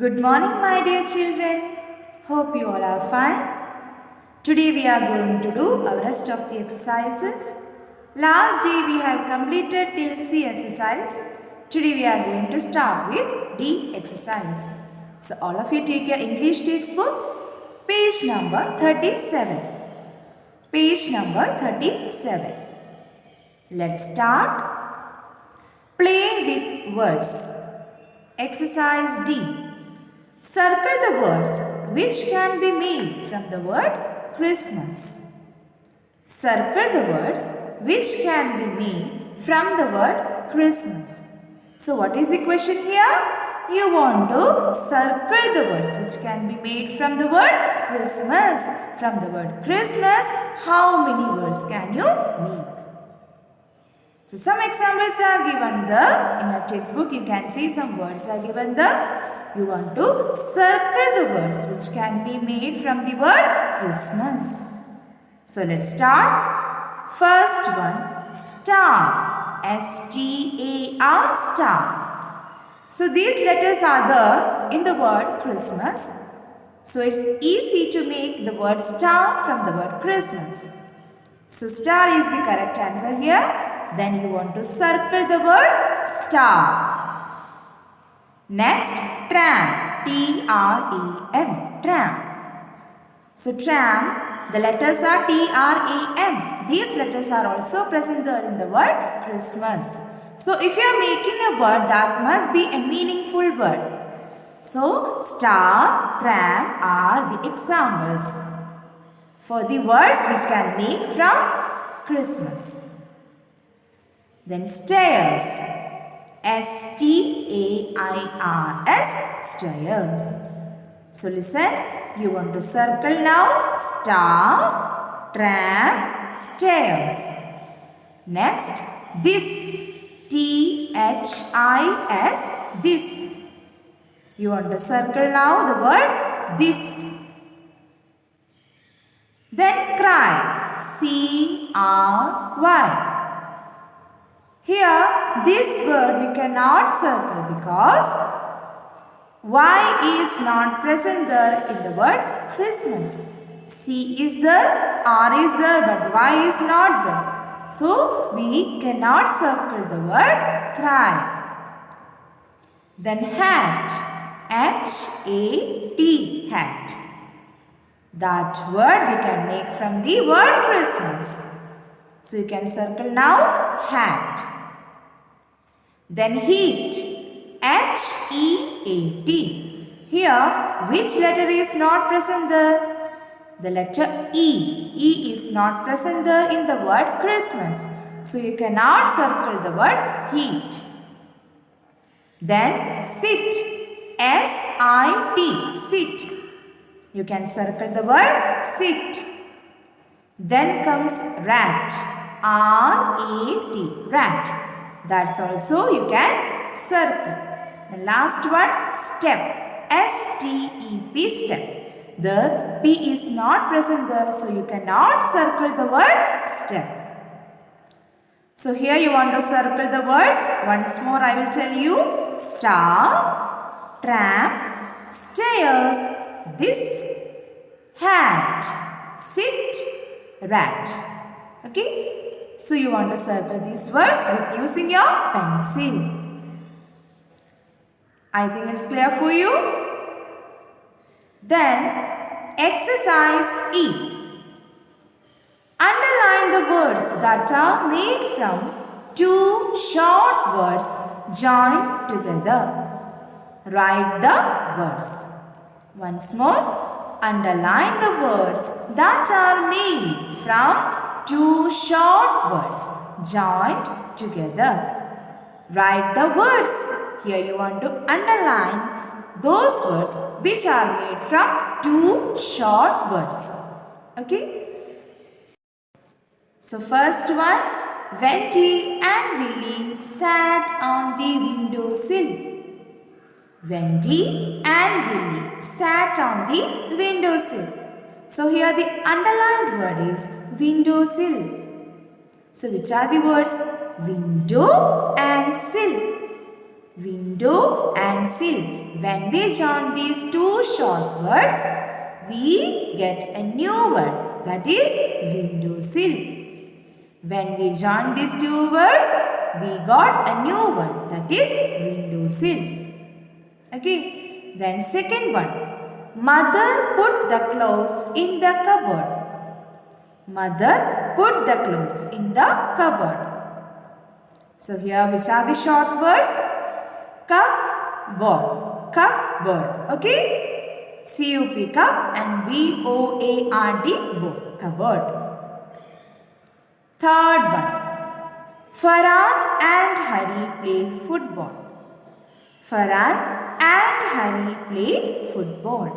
Good morning, my dear children. Hope you all are fine. Today we are going to do our rest of the exercises. Last day we have completed till C exercise. Today we are going to start with D exercise. So all of you take your English textbook, page number 37. Page number 37. Let's start. Play with words. Exercise D. Circle the words which can be made from the word Christmas. Circle the words which can be made from the word Christmas. So what is the question here? You want to circle the words which can be made from the word Christmas. From the word Christmas, how many words can you make? So some examples are given in your textbook. You can see some words are given there. You want to circle the words which can be made from the word Christmas. So let's start. First one, star. S-T-A-R, star. So these letters are there in the word Christmas. So it's easy to make the word star from the word Christmas. So star is the correct answer here. Then you want to circle the word star. Next, tram. T-R-A-M. Tram. So tram, the letters are T-R-A-M. These letters are also present there in the word Christmas. So if you are making a word, that must be a meaningful word. So star, tram are the examples for the words which can make from Christmas. Then stairs. S-T-A-I-R-S, stairs. So listen, you want to circle now. Star, tram, stairs. Next, this. T-H-I-S, this. You want to circle now the word this. Then cry. C-R-Y. Here, this word we cannot circle because Y is not present there in the word Christmas. C is there, R is there, but Y is not there. So, we cannot circle the word cry. Then hat, H-A-T, hat. That word we can make from the word Christmas. So, you can circle now hat. Then heat, H-E-A-T. Here, which letter is not present there? The letter E. E is not present there in the word Christmas. So, you cannot circle the word heat. Then sit, S-I-T, sit. You can circle the word sit. Then comes rat, R-A-T, rat. That's also you can circle. The last one, step. S-T-E-P, step. The P is not present there, so you cannot circle the word step. So here you want to circle the words. Once more I will tell you. Star, tram, stairs, this, hat, sit, rat. Okay. So you want to circle these words with using your pencil. I think it's clear for you. Then exercise E. Underline the words that are made from two short words joined together. Write the words. Once more. Underline the words that are made from two short words joined together. Write the words. Here you want to underline those words which are made from two short words. Okay. So first one, Wendy and Willie sat on the windowsill. Wendy and Willie sat on the windowsill. So here the underlined word is windowsill. So which are the words? Window and sill. Window window and sill. When we join these two short words, we get a new word, that is windowsill. When we join these two words, we got a new word, that is windowsill. Okay, then second one, mother put the clothes in the cupboard. Mother put the clothes in the cupboard. So here which are the short words? Cupboard. Cupboard. Okay? C-U-P cup and B-O-A-R-D board. Cupboard. Third one. Farhan and Hari play football. Farhan and Hari play football.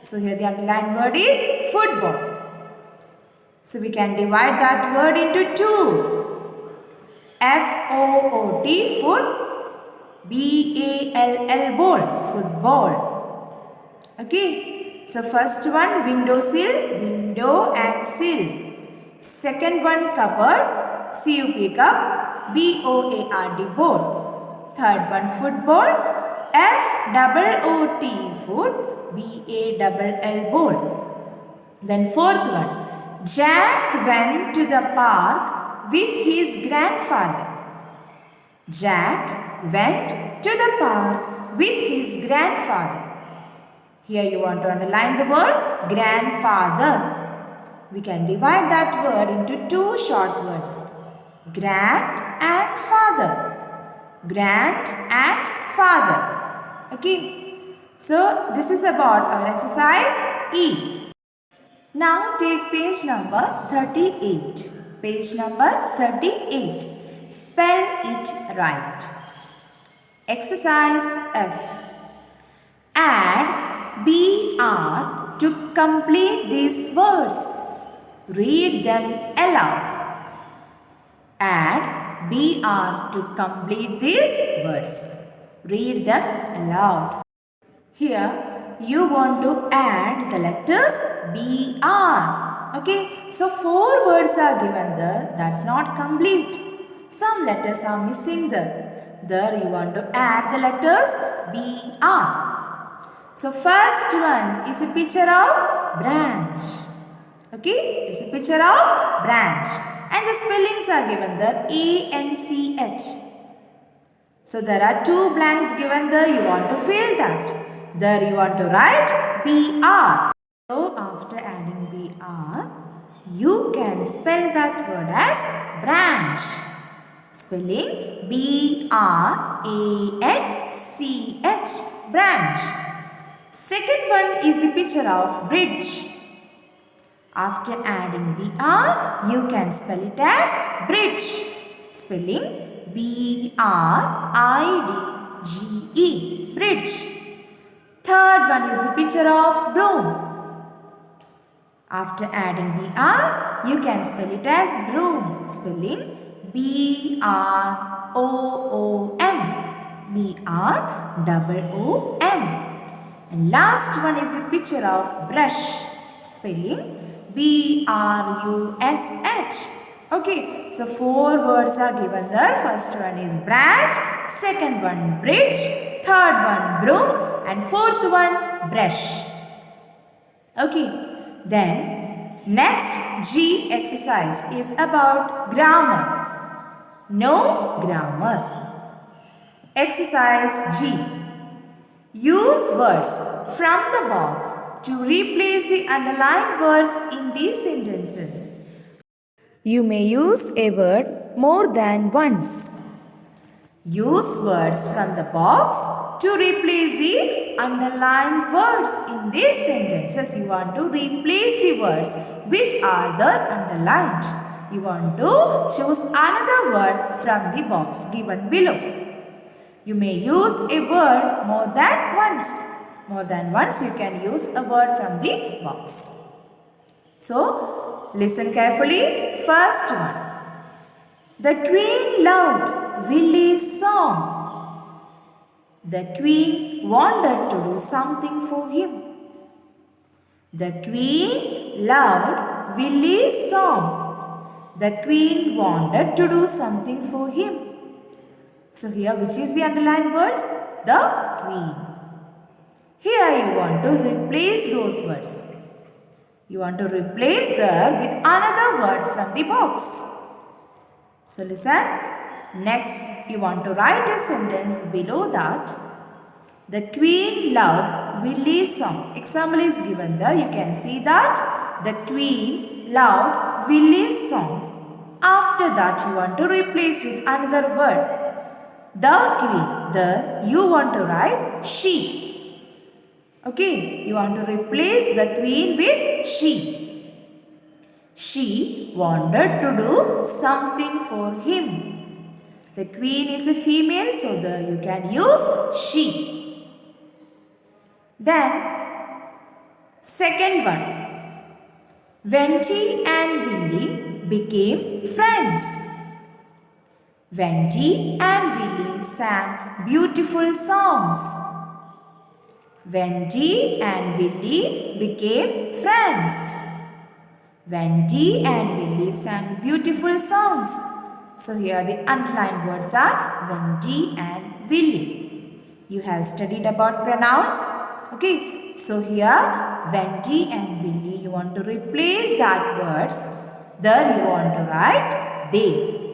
So here the underlined word is football. So we can divide that word into two. F-O-O-T, foot. B-A-L-L, ball, football. Okay. So first one, windowsill, window and sill. Second one, cupboard, C-U-P cup, B-O-A-R-D, board. Third one, football, F-O-O-T, foot, B-A-L-L, ball. Then fourth one, Jack went to the park with his grandfather. Jack went to the park with his grandfather. Here you want to underline the word grandfather. We can divide that word into two short words. Grand and father. Grand and father. Okay. So this is about our exercise E. Now take page number 38. Page number 38. Spell it right. Exercise F. Add BR to complete these words. Read them aloud. Add BR to complete these words. Read them aloud. Here you want to add the letters BR. Okay, so 4 words are given there. That's not complete. Some letters are missing there. There you want to add the letters BR. So first one is a picture of branch. Okay, it's a picture of branch. And the spellings are given there, A-N-C-H. So there are 2 blanks given there. You want to fill that. There you want to write BR. So after adding BR, you can spell that word as branch. Spelling B-R-A-N-C-H, branch. Second one is the picture of bridge. After adding BR, you can spell it as bridge. Spelling B-R-I-D-G-E, bridge. Third one is the picture of broom. After adding BR, you can spell it as broom. Spelling B-R-O-O-M. B-R-O-O-M. And last one is the picture of brush. Spelling B-R-U-S-H. Okay, so 4 words are given there. First one is branch, second one bridge, third one broom, and fourth one brush. Okay, then next G exercise is about grammar. No grammar. Exercise G. Use words from the box to replace the underlined words in these sentences. You may use a word more than once. Use words from the box to replace the underlined words in these sentences. You want to replace the words which are the underlined. You want to choose another word from the box given below. You may use a word more than once. More than once you can use a word from the box. So, listen carefully. First one. The Queen loved Willy's song. The Queen wanted to do something for him. The Queen loved Willy's song. The Queen wanted to do something for him. So here, which is the underlined words? The queen. Here you want to replace those words. You want to replace there with another word from the box. So listen. Next, you want to write a sentence below that. The queen loved Willie's song. Example is given there. You can see that the queen loved Willie's song. After that, you want to replace with another word. The queen. There you want to write she. Okay, you want to replace the queen with she. She wanted to do something for him. The queen is a female, so there you can use she. Then, second one. Wendy and Willie became friends. Wendy and Willie sang beautiful songs. Wendy and Willie became friends. Wendy and Willie sang beautiful songs. So here the underlined words are Wendy and Willie. You have studied about pronouns. Okay. So here Wendy and Willie, you want to replace that words. There you want to write they.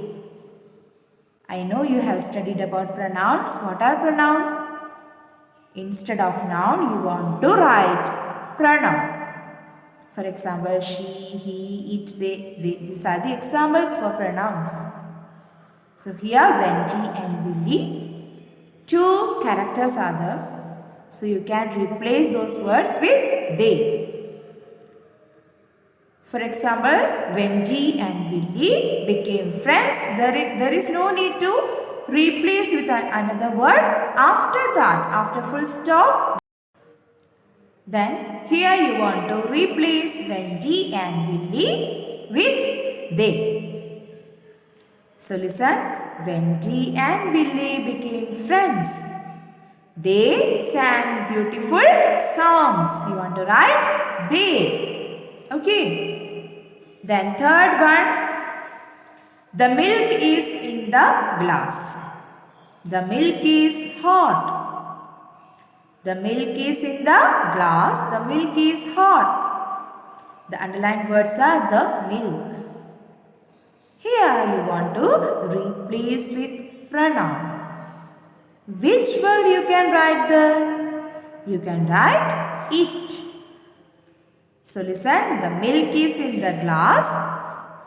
I know you have studied about pronouns. What are pronouns? Instead of noun, you want to write pronoun. For example, she, he, it, they. These are the examples for pronouns. So here, Wendy and Willie, two characters are there. So you can replace those words with they. For example, Wendy and Willie became friends. There is no need to replace with another word after that, after full stop. Then here you want to replace Wendy and Willie with they. So listen, Wendy and Willie became friends. They sang beautiful songs. You want to write they. Okay. Then third one. The milk is in the glass. The milk is hot. The milk is in the glass. The milk is hot. The underlined words are the milk. Here you want to replace with pronoun. Which word you can write there? You can write it. So listen, the milk is in the glass.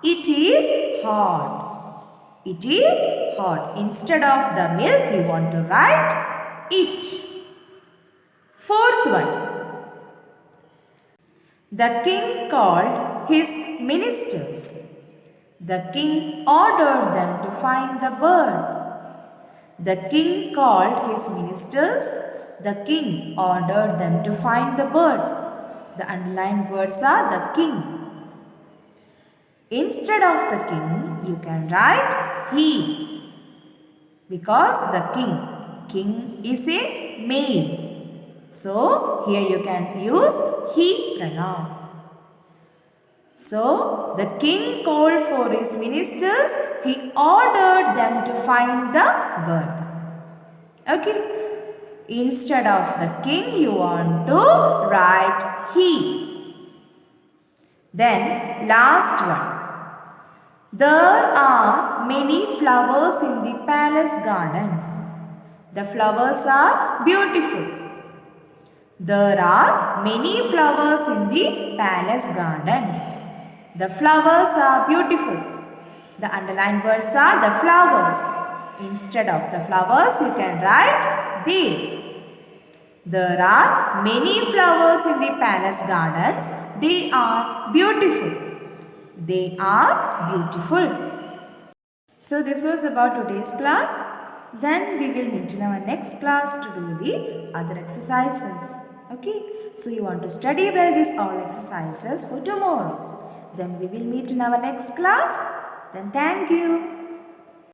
It is hot. It is hot. Instead of the milk, you want to write it. Fourth one. The king called his ministers. The king ordered them to find the bird. The king called his ministers. The king ordered them to find the bird. The underlined words are the king. Instead of the king, you can write he. Because the king is a male. So, here you can use he pronoun. So, the king called for his ministers. He ordered them to find the bird. Okay. Instead of the king, you want to write he. Then, last one. There are many flowers in the palace gardens. The flowers are beautiful. There are many flowers in the palace gardens. The flowers are beautiful. The underlined words are the flowers. Instead of the flowers, you can write they. There are many flowers in the palace gardens. They are beautiful. They are beautiful. So this was about today's class. Then we will meet in our next class to do the other exercises. Okay. So you want to study well these all exercises for tomorrow. Then we will meet in our next class. Then thank you.